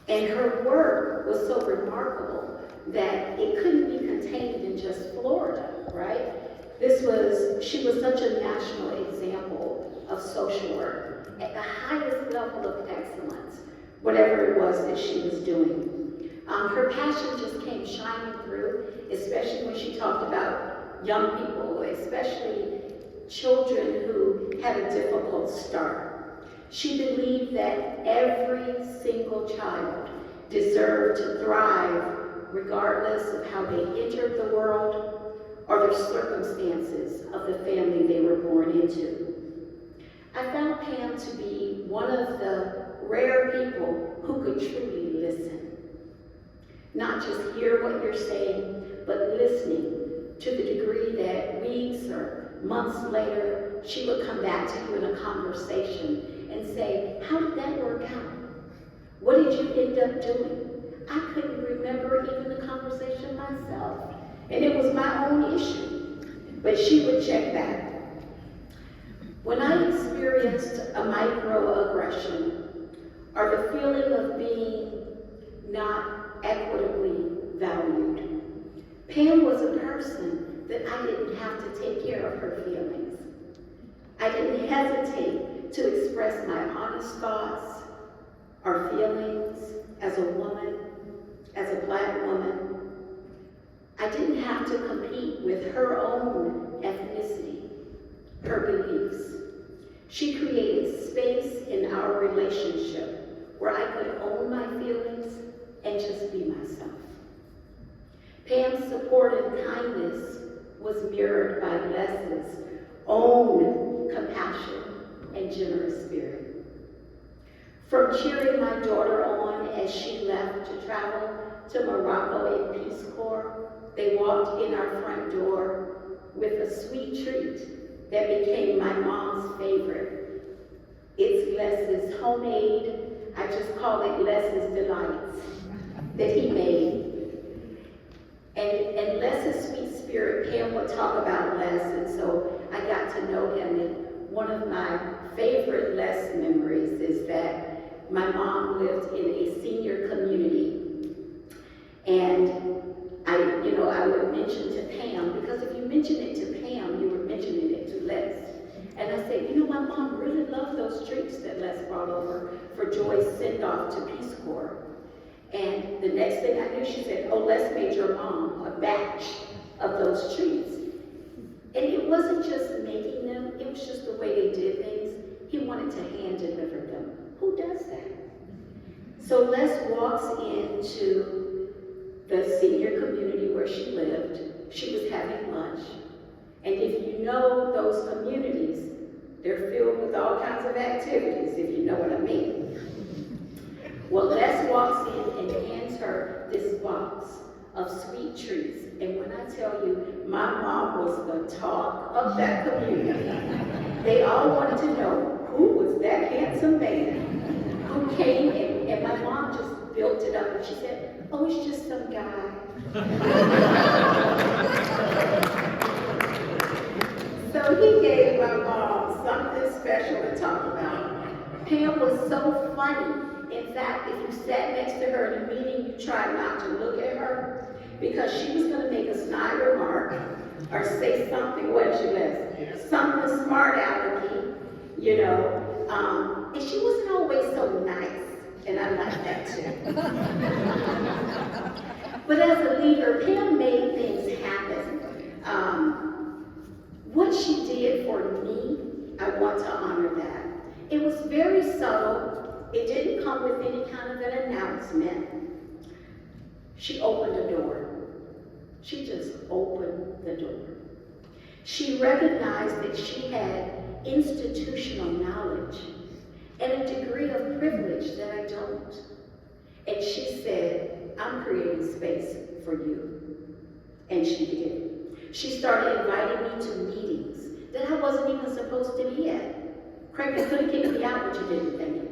And her work was so remarkable that it couldn't be contained in just Florida, right? She was such a national example of social work at the highest level of excellence, whatever it was that she was doing. Her passion just came shining through, especially when she talked about young people, especially children who had a difficult start. She believed that every single child deserved to thrive regardless of how they entered the world or the circumstances of the family they were born into. I found Pam to be one of the rare people who could truly listen. Not just hear what you're saying, but listening to the degree that weeks or months later, she would come back to you in a conversation and say, "How did that work out? What did you end up doing?" I couldn't remember even the conversation myself, and it was my own issue, but she would check back. When I experienced a microaggression or the feeling of being not equitably valued, Pam was a person that I didn't have to take care of her feelings. I didn't hesitate to express my honest thoughts or feelings as a woman, as a Black woman. I didn't have to compete with her own ethnicity, her beliefs. She created space in our relationship where I could own my feelings and just be myself. Pam's support and kindness was mirrored by Les's own compassion and generous spirit. From cheering my daughter on as she left to travel to Morocco in Peace Corps, they walked in our front door with a sweet treat that became my mom's favorite. It's Les's homemade, I just call it Les's Delights, that he made. And Les's sweet spirit, Pam would talk about Les, and so I got to know him. And one of my favorite Les memories is that my mom lived in a senior community. And I would mention to Pam, because if you mention it to Pam, you were mentioning it to Les. And I said, my mom really loved those treats that Les brought over for Joy's send-off to Peace Corps. And the next thing I knew, she said, "Oh, Les made your mom a batch of those treats." And it wasn't just making them, it was just the way they did things. He wanted to hand deliver them. Who does that? So Les walks into the senior community where she lived. She was having lunch. And if you know those communities, they're filled with all kinds of activities, if you know what I mean. Well, Les walks in and hands her this box of sweet treats. And when I tell you, my mom was the talk of that community. They all wanted to know who was that handsome man who came in, and my mom just built it up and she said, oh, it's just some guy. So he gave my mom something special to talk about. Pam was so funny. In fact, if you sat next to her in a meeting, you tried not to look at her because she was going to make a snide remark or say something, what she was, something smart alecky, you know. And she wasn't always so nice, and I like that too. But as a leader, Pam made things happen. What she did for me, I want to honor that. It was very subtle. It didn't come with any kind of an announcement. She opened a door. She just opened the door. She recognized that she had institutional knowledge and a degree of privilege that I don't. And she said, I'm creating space for you. And she did. She started inviting me to meetings that I wasn't even supposed to be at. Craig, you could have kicked me out, but you didn't, thank you.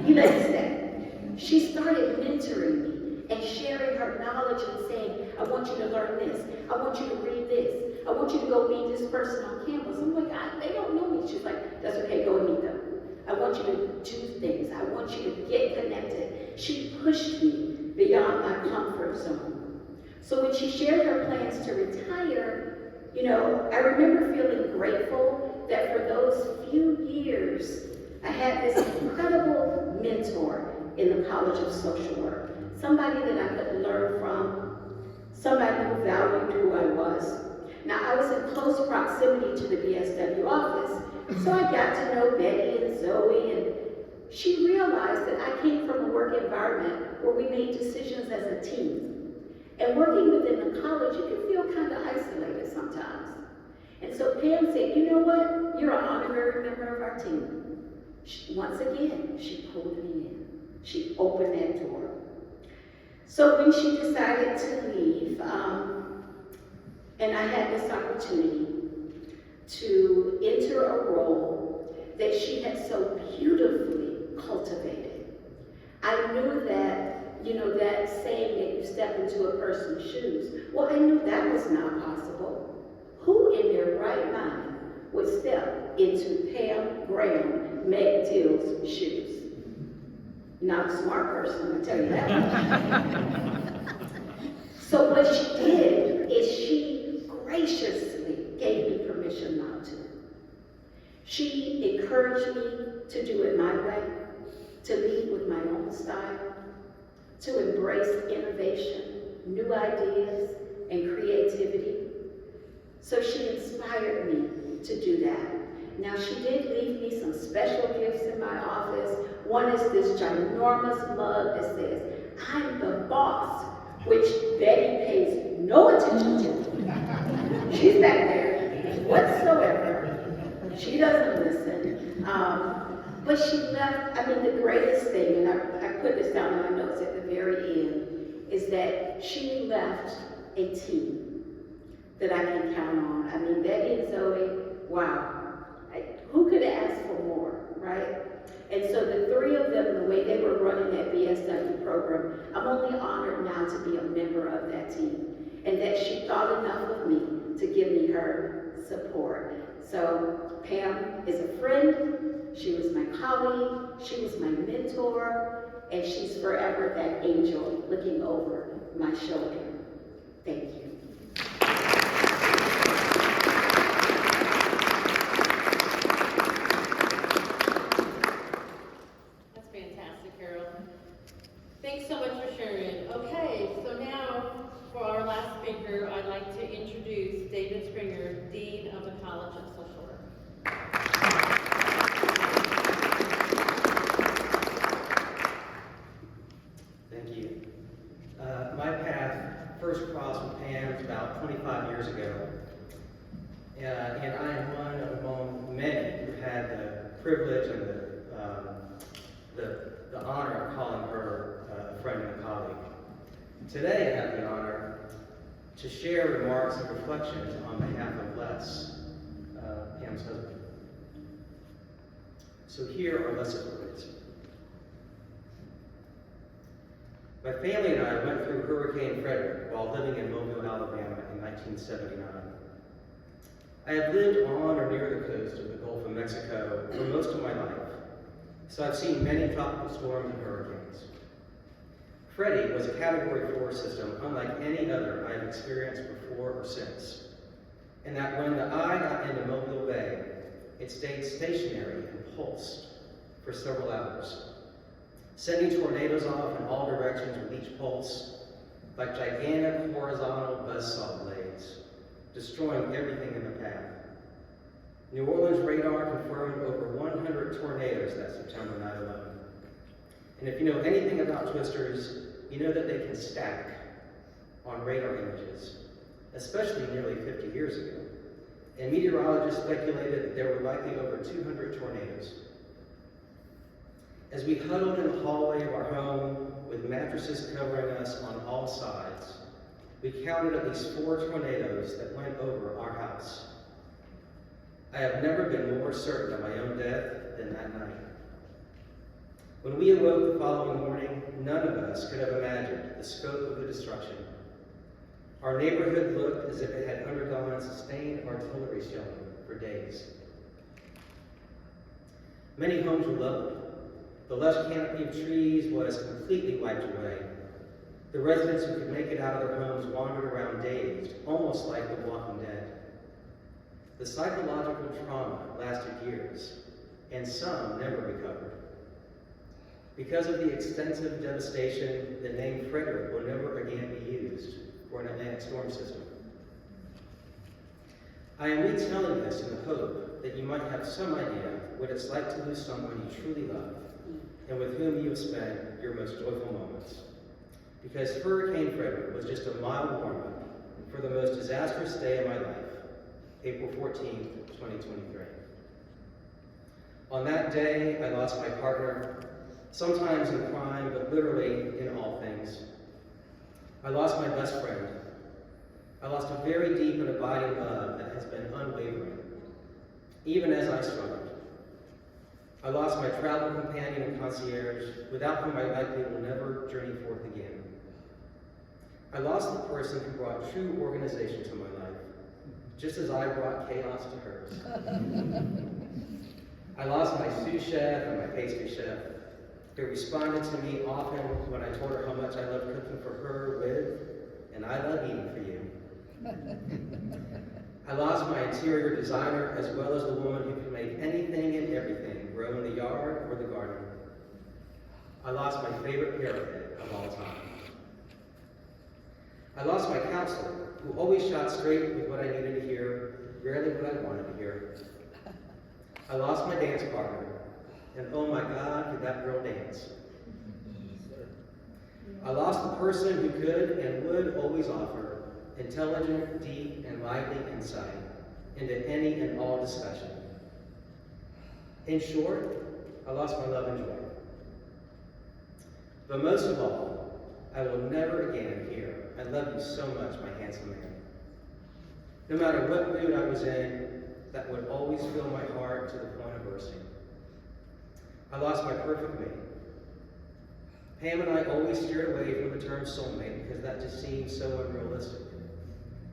You let me stay. She started mentoring me and sharing her knowledge and saying, I want you to learn this. I want you to read this. I want you to go meet this person on campus. I'm like, they don't know me. She's like, that's okay, go and meet them. I want you to do things. I want you to get connected. She pushed me beyond my comfort zone. So when she shared her plans to retire, you know, I remember feeling grateful that for those few years, I had this incredible mentor in the College of Social Work, somebody that I could learn from, somebody who valued who I was. Now, I was in close proximity to the BSW office, so I got to know Betty and Zoe, and she realized that I came from a work environment where we made decisions as a team. And working within the college, you can feel kind of isolated sometimes. And so Pam said, you know what? You're an honorary member of our team. Once again, she pulled me in. She opened that door. So when she decided to leave, and I had this opportunity to enter a role that she had so beautifully cultivated, I knew that, you know, that saying that you step into a person's shoes, well, I knew that was not possible. Who in their right mind would step into Pam MacDill's shoes? Not a smart person, I tell you that. So what she did is she graciously gave me permission not to. She encouraged me to do it my way, to lead with my own style, to embrace innovation, new ideas, and creativity. So she inspired me to do that. Now, she did leave me some special gifts in my office. One is this ginormous mug that says, I'm the boss, which Betty pays no attention to. She's back there whatsoever. She doesn't listen. But she left, I mean, the greatest thing, and I put this down in my notes at the very end, is that she left a team that I can count on. I mean, Betty and Zoe, wow. Who could have asked for more, right? And so the three of them, the way they were running that BSW program, I'm only honored now to be a member of that team, and that she thought enough of me to give me her support. So Pam is a friend, she was my colleague, she was my mentor, and she's forever that angel looking over my shoulder. Thank you. That's fantastic, Carol. Thanks so much for sharing. Okay, so now for our last speaker, I'd like to introduce David Springer, Dean of the College of Social Work. Thank you. My path first crossed with Pam about 25 years ago. And I am one among many who had the privilege and the honor of calling her a friend and a colleague. Today, I have the honor to share remarks and reflections on behalf of Les, Pam's husband. So here are Les's words. My family and I went through Hurricane Frederick while living in Mobile, Alabama in 1979. I have lived on or near the coast of the Gulf of Mexico for most of my life, so I've seen many tropical storms and hurricanes. Freddie was a Category 4 system unlike any other I've experienced before or since, and that when the eye got into Mobile Bay, it stayed stationary and pulsed for several hours, sending tornadoes off in all directions with each pulse, like gigantic horizontal buzzsaw blades, destroying everything in the path. New Orleans radar confirmed over 100 tornadoes that September night alone. And if you know anything about twisters, you know that they can stack on radar images, especially nearly 50 years ago. And meteorologists speculated that there were likely over 200 tornadoes. As we huddled in the hallway of our home with mattresses covering us on all sides, we counted at least 4 tornadoes that went over our house. I have never been more certain of my own death than that night. When we awoke the following morning, none of us could have imagined the scope of the destruction. Our neighborhood looked as if it had undergone sustained artillery shelling for days. Many homes were leveled. The lush canopy of trees was completely wiped away. The residents who could make it out of their homes wandered around dazed, almost like The Walking Dead. The psychological trauma lasted years, and some never recovered. Because of the extensive devastation, the name Frederick will never again be used for an Atlantic storm system. I am retelling this in the hope that you might have some idea what it's like to lose someone you truly love and with whom you have spent your most joyful moments. Because Hurricane Frederick was just a mild warm-up for the most disastrous day of my life, April 14th, 2023. On that day, I lost my partner, sometimes in crime, but literally in all things. I lost my best friend. I lost a very deep and abiding love that has been unwavering, even as I struggled. I lost my travel companion and concierge, without whom I likely will never journey forth again. I lost the person who brought true organization to my life, just as I brought chaos to hers. I lost my sous chef and my pastry chef, who responded to me often when I told her how much I loved cooking for her with, and I love eating for you. I lost my interior designer, as well as the woman who could make anything and everything grow in the yard or the garden. I lost my favorite parrot of all time. I lost my counselor, who always shot straight with what I needed to hear, rarely what I wanted to hear. I lost my dance partner, and oh my God, did that girl dance. I lost the person who could and would always offer intelligent, deep, and lively insight into any and all discussion. In short, I lost my love and joy. But most of all, I will never again hear, "I love you so much, my handsome man." No matter what mood I was in, that would always fill my heart to the point of bursting. I lost my perfect mate. Pam and I always steered away from the term soulmate because that just seemed so unrealistic.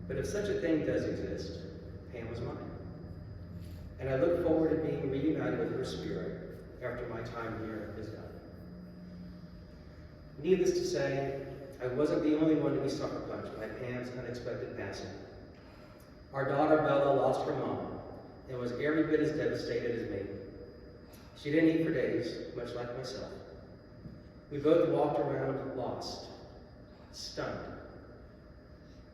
But if such a thing does exist, Pam was mine. And I look forward to being reunited with her spirit after my time here is done. Needless to say, I wasn't the only one to be sucker punched by Pam's unexpected passing. Our daughter Bella lost her mom and was every bit as devastated as me. She didn't eat for days, much like myself. We both walked around lost, stunned.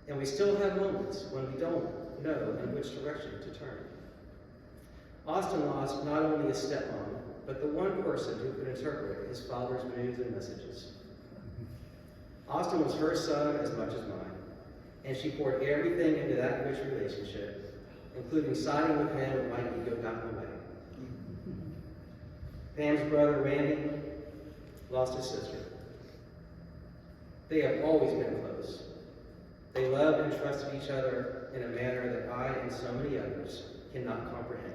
And we still have moments when we don't know in which direction to turn. Austin lost not only his stepmom, but the one person who could interpret his father's moods and messages. Austin was her son as much as mine, and she poured everything into that rich relationship, including siding with him when my ego got in the way. Pam's brother, Randy, lost his sister. They have always been close. They loved and trusted each other in a manner that I and so many others cannot comprehend.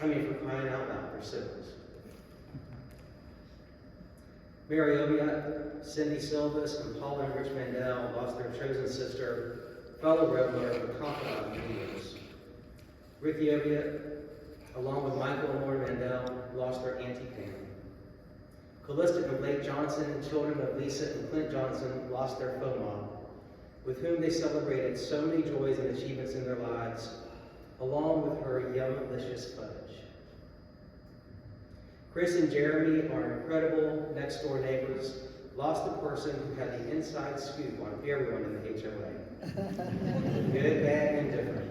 I mean, for crying out loud, they're siblings. Mary Obiot, Cindy Silvas, and Paula and Rich Mandel lost their chosen sister, fellow road runner, and confidant of many years. Ricky Obiot, along with Michael and Lord Mandel, lost their Auntie Pam. Callista and Blake Johnson, children of Lisa and Clint Johnson, lost their FOMA, with whom they celebrated so many joys and achievements in their lives, along with her young, delicious fudge. Chris and Jeremy, our incredible next-door neighbors, lost the person who had the inside scoop on everyone in the HOA. Good, bad, and different.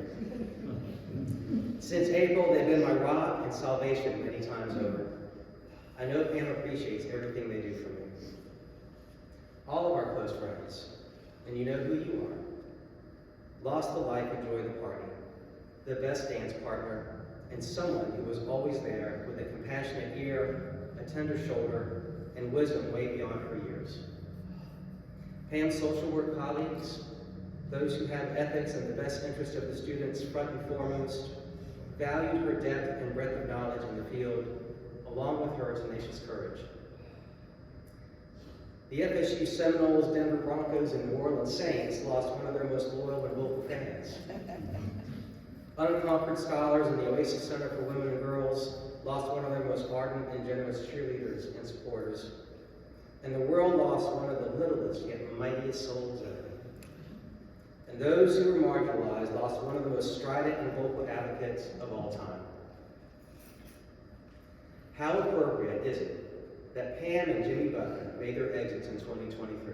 Since April, they've been my rock and salvation many times over. I know Pam appreciates everything they do for me. All of our close friends, and you know who you are, lost the life and joy of the party, the best dance partner, and someone who was always there with a compassionate ear, a tender shoulder, and wisdom way beyond her years. Pam's social work colleagues, those who have ethics and the best interest of the students front and foremost, valued her depth and breadth of knowledge in the field, along with her tenacious courage. The FSU Seminoles, Denver Broncos, and New Orleans Saints lost one of their most loyal and vocal fans. Unconquered Scholars and the Oasis Center for Women and Girls lost one of their most ardent and generous cheerleaders and supporters. And the world lost one of the littlest yet mightiest souls ever. And those who were marginalized lost one of the most strident and vocal advocates of all time. How appropriate is it that Pam and Jimmy Buffett made their exits in 2023?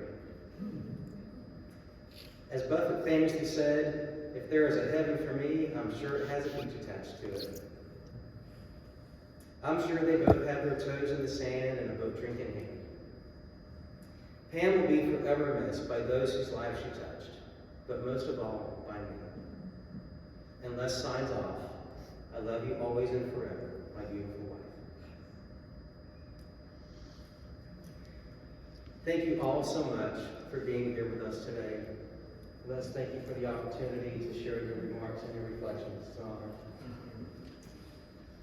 As Buffett famously said, "If there is a heaven for me, I'm sure it has a beach attached to it." I'm sure they both have their toes in the sand and a boat drink in hand. Pam will be forever missed by those whose lives she touched, but most of all, by me. And Les signs off, "I love you always and forever, my beautiful wife." Thank you all so much for being here with us today. Les, thank you for the opportunity to share your remarks and your reflections. It's an honor.